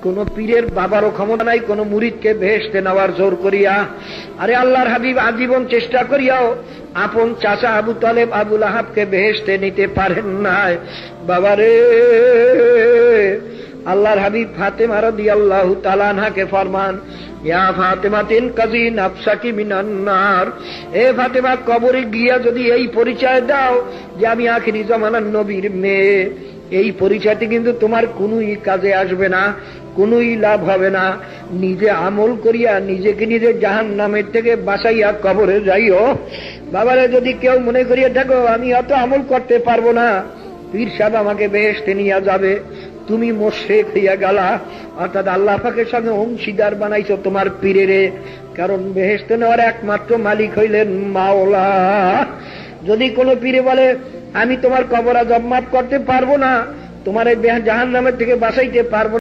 কোন পীরের বাবারও ক্ষমতা নাই কোন মুরিদকে বেহেশতে নেওয়ার জোর করিয়া। আরে আল্লাহর হাবিব আজীবন চেষ্টা করিয়াও আপন চাচা আবু তালেব আবুল আহাবকে বেহেশতে নিতে পারেন নাই। বাবারে, আল্লাহর হাবিব ফাতেমা রাদিয়াল্লাহু তাআলা আনহাকে ফরমান, ইয়া ফাতেমা তিন কাজি নাফসাকি মিনান নার, এ ফাতেমা কবরে গিয়া যদি এই পরিচয় দাও যে আমি আখিরি জামানার নবীর মেয়ে, এই পরিচয়টি কিন্তু তোমার কোনই কাজে আসবে না, কোনই লাভ হবে না। নিজে আমল করিয়া নিজেকে নিজে জাহান্নামের থেকে বাঁচাইয়া কবরে যাইও। বাবারে, যদি কেউ মনে করিয়া থাকো আমি অত আমল করতে পারবো না, পীর সাহেব আমাকে বেহেশতে নিয়ে যাবে, তুমি মুশরিক হইয়া গেলা, অর্থাৎ আল্লাহ পাকের সঙ্গে অংশীদার বানাইছো তোমার পীরেরে। কারণ বেহেশতে নেওয়ার একমাত্র মালিক হইলেন মাওলা। যদি কোনো পীরে বলে আমি তোমার কবর আযাব মাফ করতে পারবো না, তোমার জাহান্নামের থেকে বাঁচাইতে পারবো